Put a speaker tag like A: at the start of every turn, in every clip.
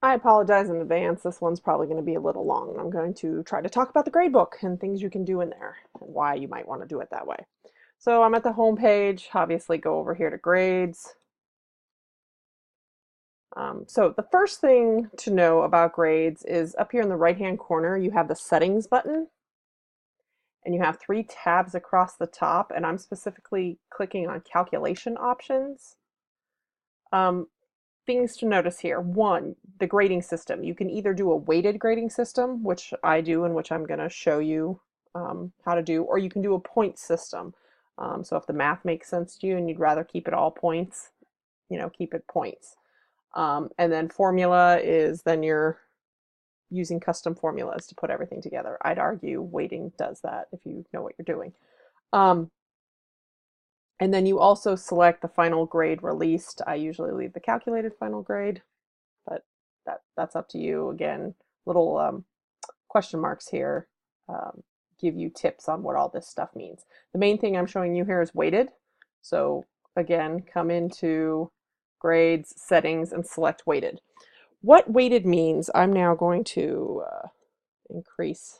A: I apologize in advance. This one's probably going to be a little long. I'm going to try to talk about the gradebook and things you can do in there and why you might want to do it that way. So I'm at the home page. Obviously, go over here to grades. So the first thing to know about grades is up here in the right-hand corner, you have the settings button and you have three tabs across the top, and I'm specifically clicking on calculation options. Um, Things to notice here. One, the grading system. You can either do a weighted grading system, which I do and which I'm going to show you how to do, or you can do a point system. So if the math makes sense to you and you'd rather keep it all points, keep it points. And then formula is then you're using custom formulas to put everything together. I'd argue weighting does that if you know what you're doing. Um, and then you also select the final grade released. I usually leave the calculated final grade, but that's up to you. Again, little question marks here give you tips on what all this stuff means. The main thing I'm showing you here is weighted. So again, come into grades, settings, and select weighted. What weighted means, I'm now going to increase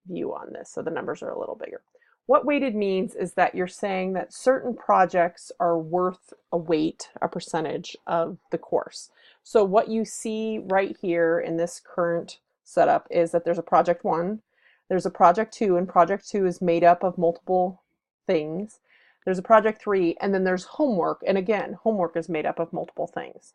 A: view on this so the numbers are a little bigger. What weighted means is that you're saying that certain projects are worth a weight, a percentage of the course. So what you see right here in this current setup is that there's a project 1, there's a project 2, and project 2 is made up of multiple things. There's a project 3, and then there's homework, and again, homework is made up of multiple things.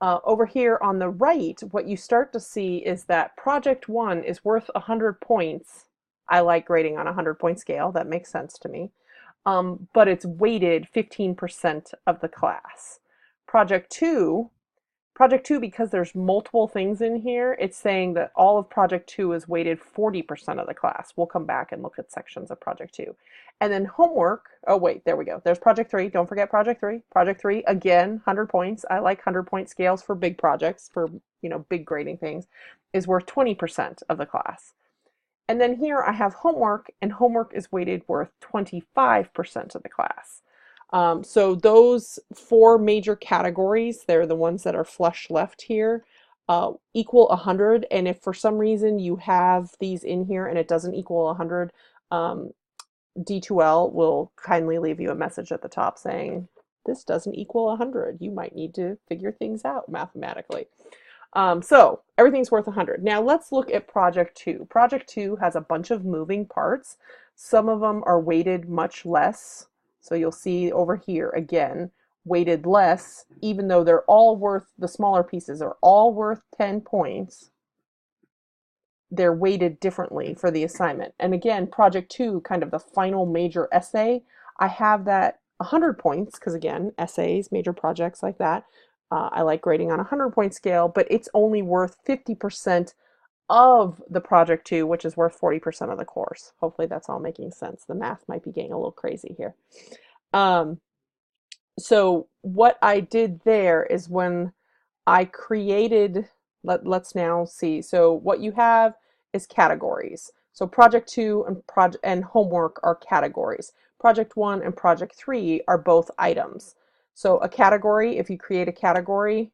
A: Over here on the right, what you start to see is that project 1 is worth 100 points. I like grading on a 100-point scale. That makes sense to me. But it's weighted 15% of the class. Project 2, because there's multiple things in here, it's saying that all of Project 2 is weighted 40% of the class. We'll come back and look at sections of Project 2. And then homework, oh wait, there we go. There's Project 3. Don't forget Project 3. Project 3, again, 100 points. I like 100-point scales for big projects, for big grading things, is worth 20% of the class. And then here I have homework, and homework is weighted worth 25% of the class. So those four major categories, they're the ones that are flush left here, equal 100. And if for some reason you have these in here and it doesn't equal 100, D2L will kindly leave you a message at the top saying, this doesn't equal 100. You might need to figure things out mathematically. So everything's worth 100. Now let's look at Project 2. Project 2 has a bunch of moving parts. Some of them are weighted much less. So you'll see over here, again, weighted less, even though they're all worth, the smaller pieces are all worth 10 points. They're weighted differently for the assignment. And again, Project 2, kind of the final major essay, I have that 100 points, because again, essays, major projects like that, I like grading on a 100-point scale, but it's only worth 50% of the Project 2, which is worth 40% of the course. Hopefully that's all making sense. The math might be getting a little crazy here. So what I did there is when I created, let's now see. So what you have is categories. So Project 2 and homework are categories. Project 1 and Project 3 are both items. So a category, if you create a category,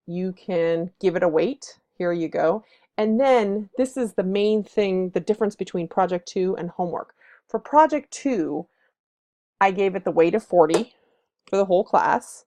A: you can give it a weight. Here you go. And then this is the main thing, the difference between Project 2 and homework. For Project 2, I gave it the weight of 40 for the whole class.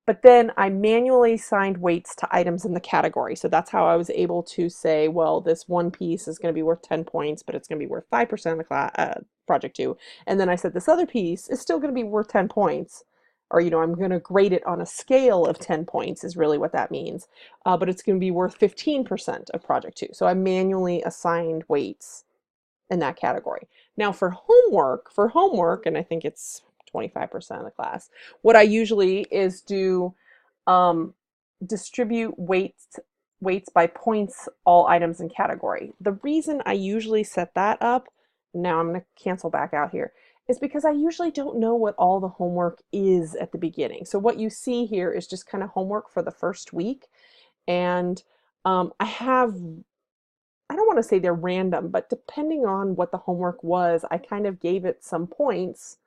A: But then I manually assigned weights to items in the category. So that's how I was able to say, well, this one piece is going to be worth 10 points, but it's going to be worth 5% of the class, Project 2. And then I said this other piece is still going to be worth 10 points. Or, I'm going to grade it on a scale of 10 points is really what that means. But it's going to be worth 15% of Project 2. So I manually assigned weights in that category. Now for homework, and I think it's 25% of the class, what I usually is do distribute weights by points, all items in category. The reason I usually set that up, now I'm going to cancel back out here, is because I usually don't know what all the homework is at the beginning. So what you see here is just kind of homework for the first week. And I don't want to say they're random, but depending on what the homework was, I kind of gave it some points.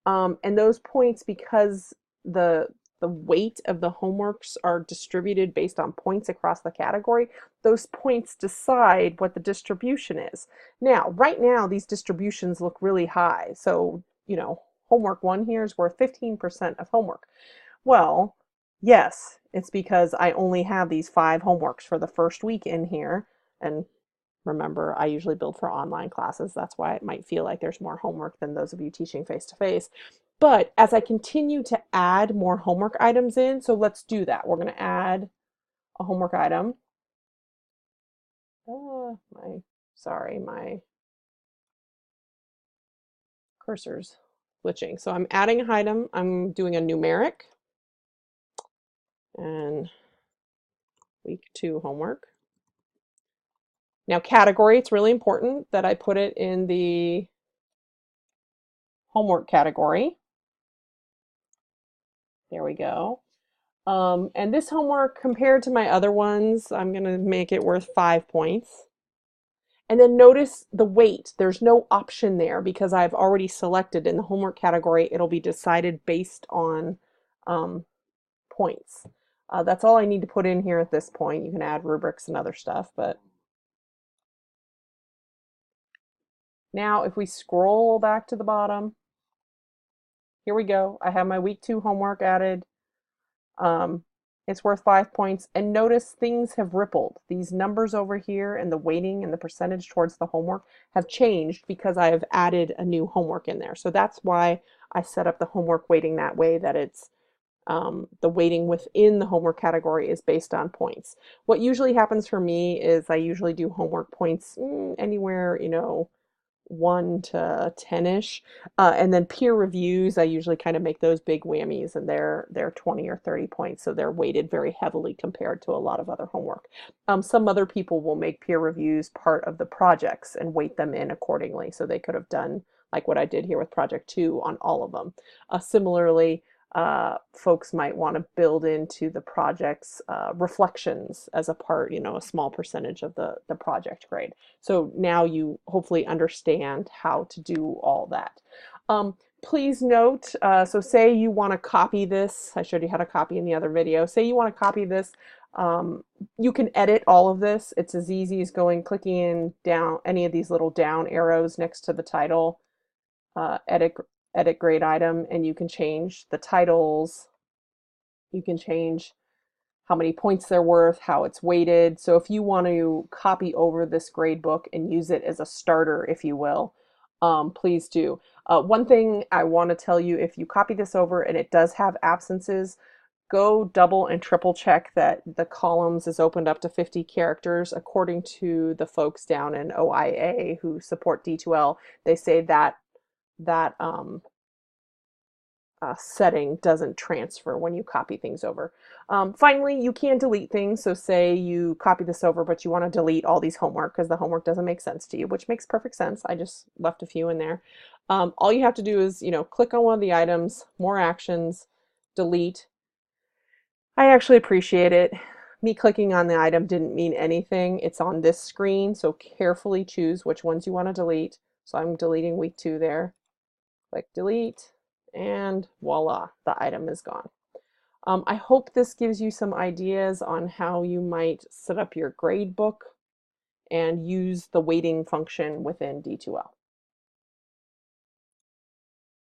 A: And those points, because the the weight of the homeworks are distributed based on points across the category, those points decide what the distribution is. Now, right now, these distributions look really high. So, homework 1 here is worth 15% of homework. Well, yes, it's because I only have these 5 homeworks for the first week in here. And remember, I usually build for online classes. That's why it might feel like there's more homework than those of you teaching face-to-face. But as I continue to add more homework items in, so let's do that. We're going to add a homework item. My cursor's glitching. So I'm adding an item. I'm doing a numeric and week 2 homework. Now category, it's really important that I put it in the homework category. There we go. And this homework, compared to my other ones, I'm going to make it worth 5 points. And then notice the weight. There's no option there because I've already selected in the homework category. It'll be decided based on points. That's all I need to put in here at this point. You can add rubrics and other stuff, but now if we scroll back to the bottom, here we go. I have my week 2 homework added. It's worth 5 points. And notice things have rippled. These numbers over here and the weighting and the percentage towards the homework have changed because I have added a new homework in there. So that's why I set up the homework weighting that way, that it's the weighting within the homework category is based on points. What usually happens for me is I usually do homework points anywhere, 1 to 10-ish. And then peer reviews, I usually kind of make those big whammies, and they're 20 or 30 points, so they're weighted very heavily compared to a lot of other homework. Some other people will make peer reviews part of the projects and weight them in accordingly, so they could have done like what I did here with project 2 on all of them. Similarly, folks might want to build into the project's reflections as a part, a small percentage of the project grade. So now you hopefully understand how to do all that. Please note, so say you want to copy this. I showed you how to copy in the other video. Say you want to copy this. You can edit all of this. It's as easy as clicking in down any of these little down arrows next to the title, edit grade item, and you can change the titles. You can change how many points they're worth, how it's weighted. So if you want to copy over this grade book and use it as a starter, if you will, please do. One thing I want to tell you, if you copy this over and it does have absences, go double and triple check that the columns is opened up to 50 characters. According to the folks down in OIA who support D2L, they say that setting doesn't transfer when you copy things over. Finally, you can delete things. So say you copy this over, but you want to delete all these homework because the homework doesn't make sense to you, which makes perfect sense. I just left a few in there. All you have to do is, click on one of the items, more actions, delete. I actually appreciate it. Me clicking on the item didn't mean anything. It's on this screen, so carefully choose which ones you want to delete. So I'm deleting week 2 there. Click delete. And voila, the item is gone. I hope this gives you some ideas on how you might set up your grade book and use the weighting function within D2L.